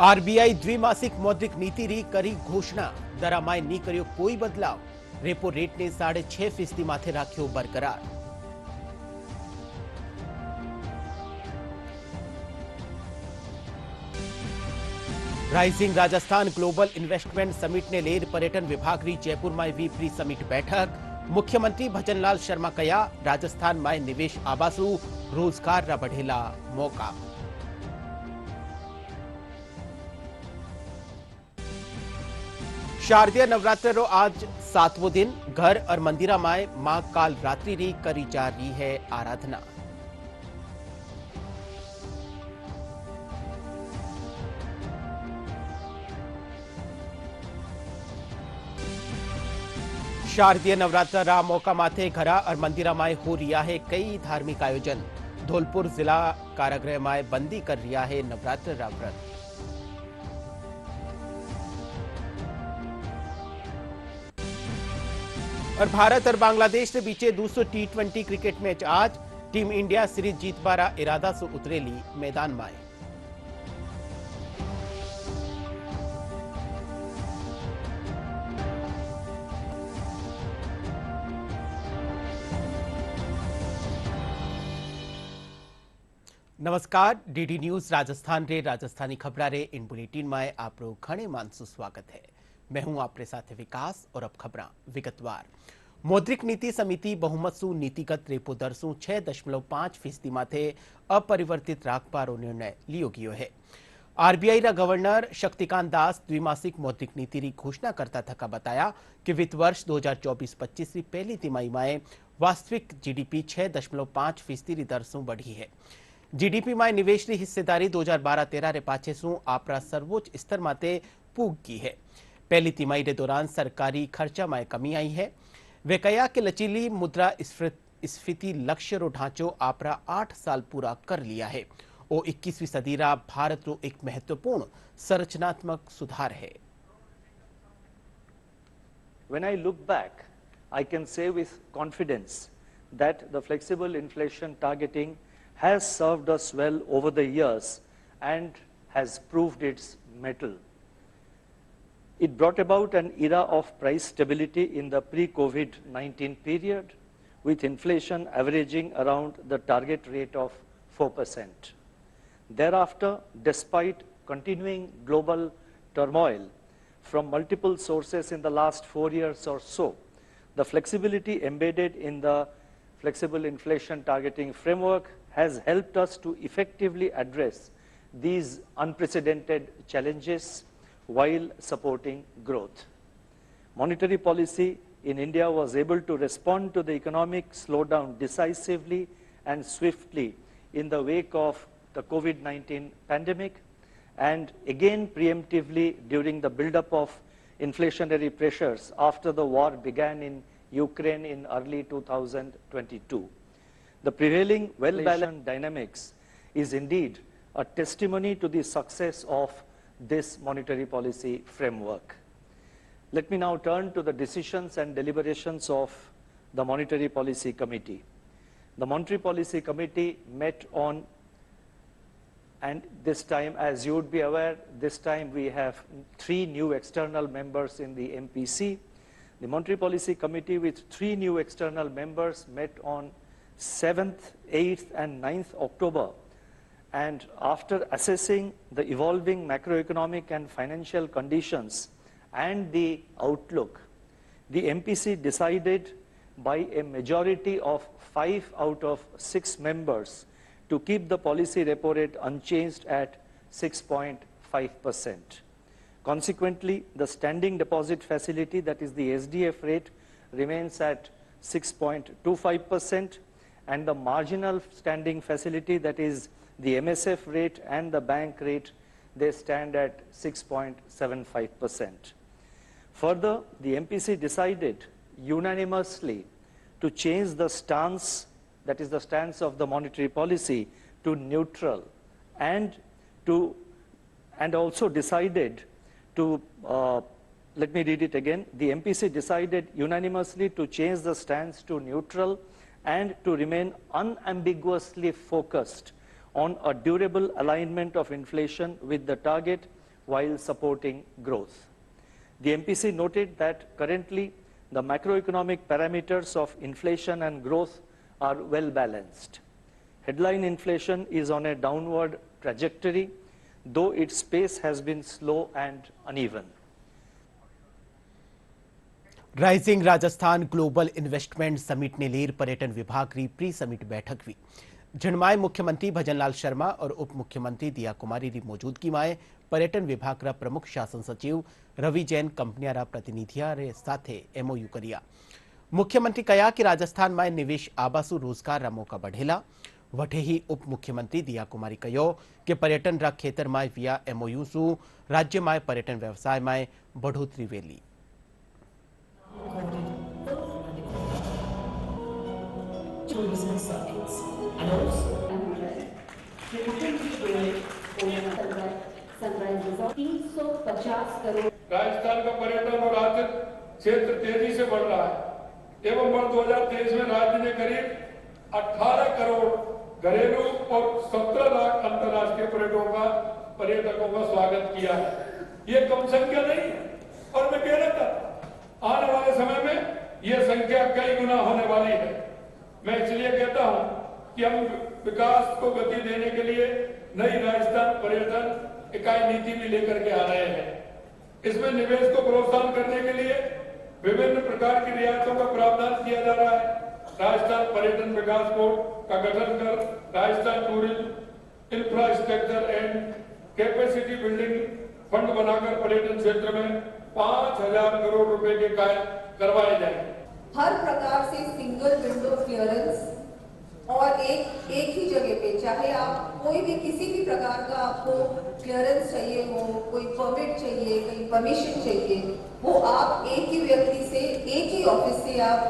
RBI દ્વિમાસિક મૌદ્રિક નીતિની કરી ઘોષણા, દરામાં નહીં કર્યો કોઈ બદલાવ, રેપો રેટને 6.5% માથે રાખ્યો બરકરાર. રાઇઝિંગ રાજસ્થાન ગ્લોબલ ઇન્વેસ્ટમેન્ટ સમિટને લઈને પર્યટન વિભાગની જયપુરમાં એવી પ્રી સમિટ બેઠક. મુખ્યમંત્રી ભજનલાલ શર્મા કયા રાજસ્થાનમાં નિવેશ આવાસુ રોજગારના बढ़ेला मौका. शारदीय नवरात्र आज 7वां दिन. घर और मंदिरा में मां काल रात्रि री करी जा रही है आराधना. शारदीय नवरात्र रा मौका माथे घरा और मंदिरा में हो रिया है कई धार्मिक आयोजन. धौलपुर जिला कारागृह में बंदी कर रिया है नवरात्र रा व्रत. और भारत और बांग्लादेश के बीच दूसरो T20 क्रिकेट मैच आज. टीम इंडिया सीरीज जीतबारा इरादा से उतरेली मैदान में. नमस्कार, डीडी न्यूज राजस्थान रे राजस्थानी खबरा रे इन बुलेटिन में आपरो घणे मानसु स्वागत है. मैं हूं आपके साथ विकास और अब खबरां विगतवार. मौद्रिक नीति समिति बहुमत सु नीतिगत रेपो दर सु 6.5% माथे अपरिवर्तित राखबारो निर्णय लियो गयो है. आरबीआई रा गवर्नर शक्तिकांत दास द्विमासिक मौद्रिक नीति री घोषणा करता थका बताया कि वित्त वर्ष 2024-25 की पहली तिमाही में वास्तविक जीडीपी 6.5% री दर सु बढ़ी है. जीडीपी में निवेश की हिस्सेदारी 2012-13 रे पाछे सु आपरा सर्वोच्च स्तर माते पूग की है. पहली तिमाही के दौरान सरकारी खर्चा में कमी आई है. वे कहा कि लचीली मुद्रा स्फीति लक्ष्य रो ढांचो आपरा 8 साल पूरा कर लिया है. वो 21वीं सदी रा भारत रो एक महत्वपूर्ण संरचनात्मक सुधार है. When I look back, I can say with confidence that the flexible inflation targeting has served us well over the years and has proved its mettle. It brought about an era of price stability in the pre-COVID-19 period, with inflation averaging around the target rate of 4%. Thereafter, despite continuing global turmoil from multiple sources in the last 4 years or so, the flexibility embedded in the flexible inflation targeting framework has helped us to effectively address these unprecedented challenges while supporting growth. Monetary policy in India was able to respond to the economic slowdown decisively and swiftly in the wake of the COVID-19 pandemic, and again preemptively during the buildup of inflationary pressures after the war began in Ukraine in early 2022. The prevailing well-balanced dynamics is indeed a testimony to the success of this monetary policy framework. Let me now turn to the decisions and deliberations of the Monetary Policy Committee. The Monetary Policy Committee met on, and this time, as you would be aware, this time we have 3 new external members in the MPC. The Monetary Policy Committee with 3 new external members met on 7th, 8th and 9th October, and after assessing the evolving macroeconomic and financial conditions and the outlook, the MPC decided by a majority of 5 out of 6 members to keep the policy repo rate unchanged at 6.5%. Consequently, the standing deposit facility, that is the SDF rate, remains at 6.25%, and the marginal standing facility, that is the MSF rate and the bank rate, they stand at 6.75%. Further, the MPC decided unanimously to change the stance, that is the stance of the monetary policy, to neutral, and also decided to, let me read it again, the MPC decided unanimously to change the stance to neutral and to remain unambiguously focused on a durable alignment of inflation with the target while supporting growth. The MPC noted that currently the macroeconomic parameters of inflation and growth are well balanced. Headline inflation is on a downward trajectory, though its pace has been slow and uneven. Rising Rajasthan global investment summit ने लेर पर्यटन विभाग की pre summit बैठक हुई जिनमें मुख्यमंत्री भजनलाल शर्मा और उप मुख्यमंत्री दिया कुमारी की मौजूदगी में पर्यटन विभाग का प्रमुख शासन सचिव रवि जैन कंपनिया प्रतिनिधियों साथ एमओयू करिया। मुख्यमंत्री कहा कि राजस्थान में निवेश आवासु रोजगार मौका बढ़ेला। वठे ही उप मुख्यमंत्री दिया कुमारी कहो कि पर्यटन खेतर में विया एमओयू सु राज्य में पर्यटन व्यवसाय में बढ़ोतरी वेली। tourism circuits and also sunrise resort 350 crore. Rajasthan का पर्यटन और आर्थिक क्षेत्र तेजी से बढ़ रहा है एवं वर्ष 2023 में राज्य ने करीब 18 करोड़ घरेलू और 17 लाख अंतर्राष्ट्रीय पर्यटकों का स्वागत किया है। ये कम संख्या नहीं है और मैं कह रहा था आने वाले समय में ये संख्या कई गुना होने वाली है। मैं इसलिए कहता हूं कि हम विकास को गति देने के लिए नई राजस्थान पर्यटन इकाई नीति भी लेकर के आ रहे हैं। इसमें निवेश को प्रोत्साहन करने के लिए विभिन्न प्रकार की रियायतों का प्रावधान किया जा रहा है। राजस्थान पर्यटन विकास बोर्ड का गठन कर Rajasthan tourism infrastructure and capacity building fund बनाकर पर्यटन क्षेत्र में 5,000 करोड़ रुपए के कार्य करवाए जाएंगे। हर प्रकार से सिंगल विंडो क्लियरेंस और एक ही जगह पे, चाहे आप कोई भी किसी भी प्रकार का आपको क्लियरेंस चाहिए हो, कोई परमिट चाहिए, कोई परमिशन चाहिए, वो आप एक ही व्यक्ति से एक ही ऑफिस से आप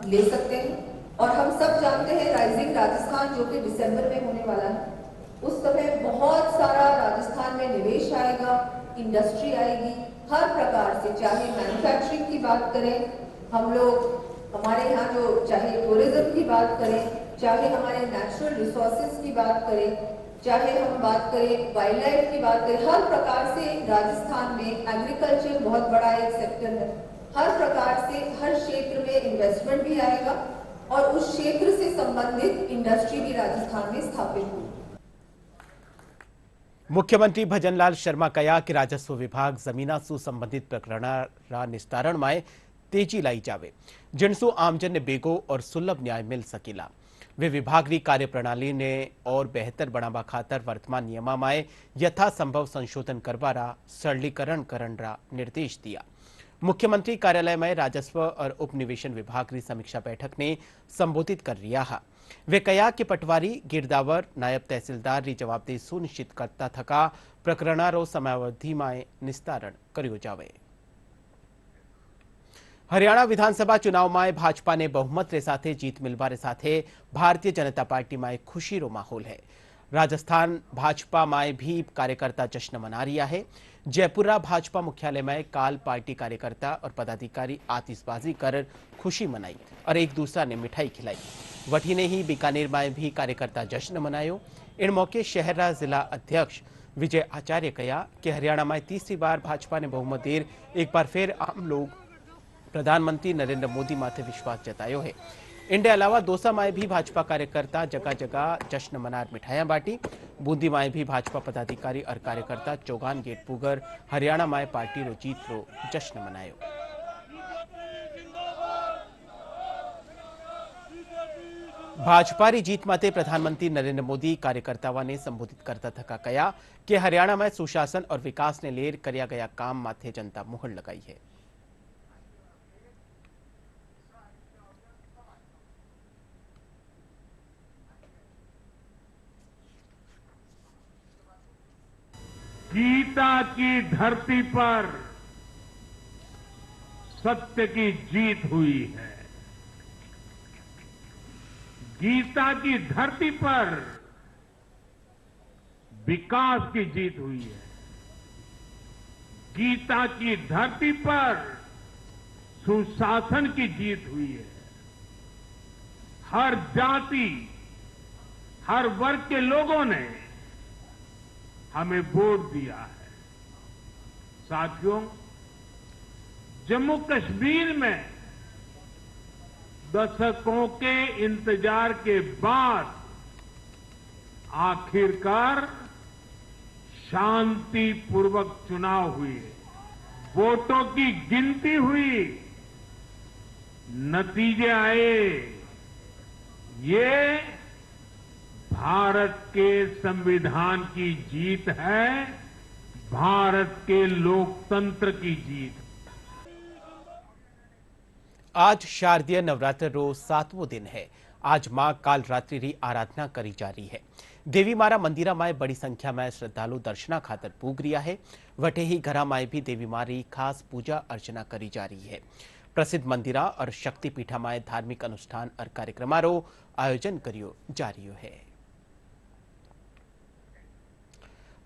ले सकते हैं। और हम सब जानते हैं राइजिंग राजस्थान जो कि दिसंबर में होने वाला है, उस समय बहुत सारा राजस्थान में निवेश आएगा, इंडस्ट्री आएगी हर प्रकार से, चाहे मैन्युफैक्चरिंग की बात करें हम लोग, हमारे यहाँ जो चाहे टूरिज्म की बात करें, चाहे हमारे नेचुरल रिसोर्सेज की बात करें, चाहे हम बात करें वाइल्ड लाइफ की बात करें, हर प्रकार से राजस्थान में एग्रीकल्चर बहुत बड़ा एक सेक्टर है। हर प्रकार से हर क्षेत्र में इन्वेस्टमेंट भी आएगा और उस क्षेत्र से संबंधित इंडस्ट्री भी राजस्थान में स्थापित होगी। मुख्यमंत्री भजनलाल शर्मा कहा कि राजस्व विभाग जमीना सु संबंधित प्रकरणा निस्तारण में तेजी लाई जावे जिनसु आमजन ने बेगो और सुलभ न्याय मिल सकेला। वे विभाग की कार्यप्रणाली ने और बेहतर बनावा खातर वर्तमान नियमा में यथासंभव संशोधन करवारा सरलीकरण करना निर्देश दिया। मुख्यमंत्री कार्यालय में राजस्व और उपनिवेशन विभाग की समीक्षा बैठक ने संबोधित कर रहा। वे कहा कि पटवारी गिरदावर नायब तहसीलदार की जवाबदेही सुनिश्चित करता थका प्रकरणारो समयावधि में निस्तारण कर्यो जावे। हरियाणा विधानसभा चुनाव में भाजपा ने बहुमत रे साथे जीत मिलवारे साथे भारतीय जनता पार्टी में खुशी रो माहौल है। राजस्थान भाजपा में भी कार्यकर्ता जश्न मना रहा है। जयपुरा भाजपा मुख्यालय में काल पार्टी कार्यकर्ता और पदाधिकारी आतिशबाजी कर खुशी मनाई और एक दूसरा ने मिठाई खिलाई। वठी ने ही बीकानेर में भी कार्यकर्ता जश्न मनायो। इन मौके शहर जिला अध्यक्ष विजय आचार्य कहा कि हरियाणा में तीसरी बार भाजपा ने बहुमत देर एक बार फिर आम लोग प्रधानमंत्री नरेंद्र मोदी माथे विश्वास जतायो है। इनके अलावा दौसा में भी भाजपा कार्यकर्ता जगह जगह जश्न मनार मिठाइयां बांटी। बूंदी में भी भाजपा पदाधिकारी और कार्यकर्ता चौगान गेट पुगर हरियाणा में पार्टी रो जीत रो जश्न मनायो। भाजपा री जीत माते प्रधानमंत्री नरेंद्र मोदी कार्यकर्ताओं ने संबोधित करता थका कहा कि हरियाणा में सुशासन और विकास ने लेर करया गया काम माथे जनता मुहर लगाई है। गीता की धरती पर सत्य की जीत हुई है। गीता की धरती पर विकास की जीत हुई है। गीता की धरती पर सुशासन की जीत हुई है। हर जाति, हर वर्ग के लोगों ने हमें वोट दिया है। साथियों, जम्मू कश्मीर में दशकों के इंतजार के बाद आखिरकार शांतिपूर्वक चुनाव हुए, वोटों की गिनती हुई, नतीजे आए। ये भारत के संविधान की जीत है, भारत के लोकतंत्र की जीत। आज शारदीय नवरात्र रो 7वां दिन है। आज मां कालरात्रि री आराधना करी जा रही है। देवी मारा मंदिरा में बड़ी संख्या में श्रद्धालु दर्शना खातर पूग रिया है। वटे ही घरा में भी देवी मारी खास पूजा अर्चना करी जा रही है। प्रसिद्ध मंदिरा और शक्तिपीठा में धार्मिक अनुष्ठान और कार्यक्रमारो आयोजन करियो जा रही है।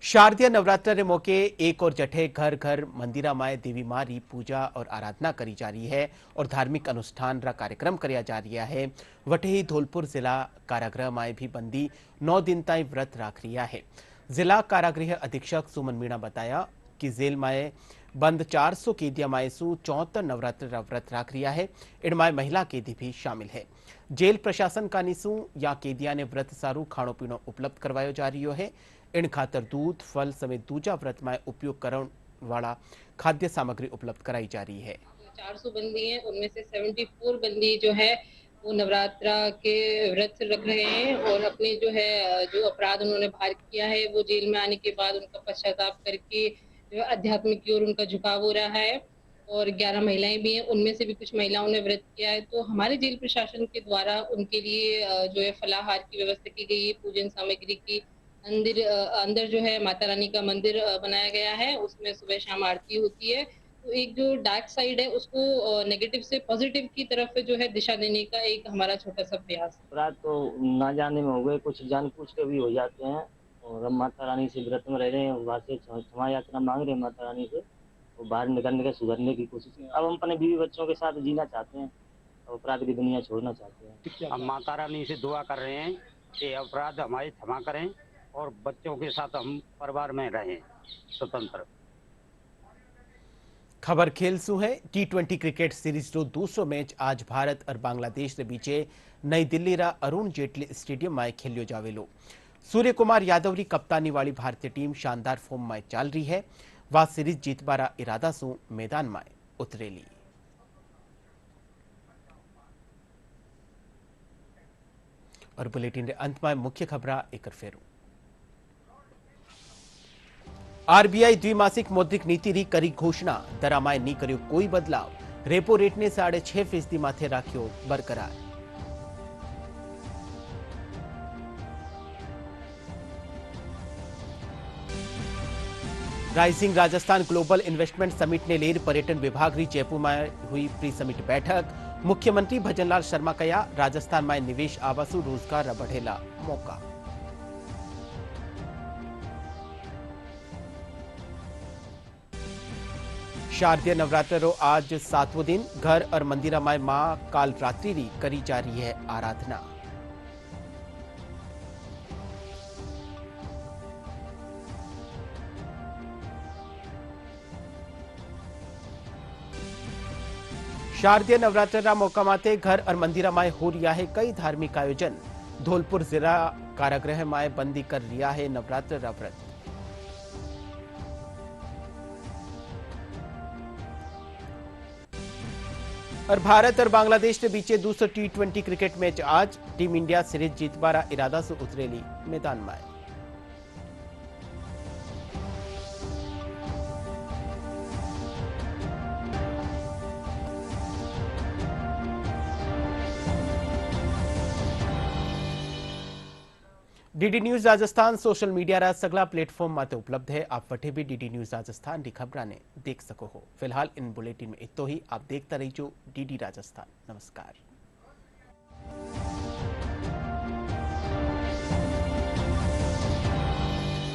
शारदीय नवरात्र के मौके एक और जठे घर घर मंदिरा में देवी मारी पूजा और आराधना करी जा रही है और धार्मिक अनुष्ठान रा कार्यक्रम किया जा रहा है। वटे ही धौलपुर जिला कारागृह में भी बंदी 9 दिन ताई व्रत राख रिया है। जिला कारागृह अधीक्षक सुमन मीणा बताया कि जेल में बंद 400 कैदिया में सु 74 नवरात्र रा व्रत राख रिया है। इनमें महिला कैदी भी शामिल है। जेल प्रशासन का निसु या कैदिया ने व्रत सारू खाणो पीणो उपलब्ध करवायो जा रही है। इन खातर दूध, फल समेत दूजा व्रत में उपयोग करने वाला खाद्य सामग्री उपलब्ध कराई जा रही है। 400 बंदी हैं, उनमें से 74 बंदी जो है वो नवरात्रा के व्रत रख रहे हैं और अपने जो अपराध उन्होंने भार किया है वो जेल में आने के बाद उनका पश्चाताप करके जो अध्यात्म की ओर उनका झुकाव हो रहा है। और 11 महिलाएं भी हैं, उनमें से भी कुछ महिलाओं ने व्रत किया है। तो हमारे जेल प्रशासन के द्वारा उनके लिए जो है फलाहार की व्यवस्था की गई है। पूजन सामग्री की अंदर जो है माता रानी का मंदिर बनाया गया है, उसमें सुबह शाम आरती होती है। तो एक जो डार्क साइड है उसको नेगेटिव से पॉजिटिव की तरफ जो है दिशा देने का एक हमारा छोटा सा प्रयास है। अपराध तो ना जाने में हो गए, कुछ जानबूझ के भी हो जाते हैं और हम माता रानी से व्रत में रह रहे हैं, वहाँ से क्षमा यात्रा मांग रहे हैं माता रानी से और बाहर निकलने के सुधरने की कोशिश। अब हम अपने बीवी बच्चों के साथ जीना चाहते हैं और अपराध की दुनिया छोड़ना चाहते हैं। हम माता रानी से दुआ कर रहे हैं कि अपराध हमारे क्षमा करें और बच्चों के साथ हम परिवार में रहें स्वतंत्र। खबर खेल सु है। T20 क्रिकेट सीरीज रो दूसरो मैच आज भारत और बांग्लादेश के बीचे नई दिल्ली रा अरुण जेटली स्टेडियम में खेलियो जावेलो। सूर्य कुमार यादव री कप्तानी वाली भारतीय टीम शानदार फॉर्म में चल रही है। वह सीरीज जीतबारा इरादा सु मैदान में उतरेली। और बुलेटिन रे अंत में मुख्य खबरा एक फेरू। आरबीआई द्विमासिक मौद्रिक नीति री करी घोषणा, दरा में नहीं कर्यो कोई बदलाव। रेपो रेट ने 6.5% माथे राख्यो बरकरार। Rising Rajasthan global investment summit ने लेर पर्यटन विभाग री जयपुर में हुई प्री समिट बैठक। मुख्यमंत्री भजनलाल शर्मा कया राजस्थान में निवेश आवासु रोजगार बढ़ेला मौका। शारदीय नवरात्र रो आज 7वां दिन। घर और मंदिरा में मां कालरात्रि री करी जा रही है आराधना। शारदीय नवरात्र रा मौका माते घर और मंदिरा में हो रिया है कई धार्मिक आयोजन। धौलपुर जिला कारागृह में बंदी कर रिया है नवरात्र रा व्रत। और भारत और बांग्लादेश के बीच दूसरा T20 क्रिकेट मैच आज। टीम इंडिया सीरीज जीतबारा इरादा से उतरेली मैदान में। DD news Rajasthan social media रा सगला प्लेटफॉर्म माते उपलब्ध है। आप वटे भी डीडी न्यूज राजस्थान की खबरा ने देख सको हो। फिलहाल इन बुलेटिन में इतो ही। आप देखता रहिजो डीडी राजस्थान। नमस्कार।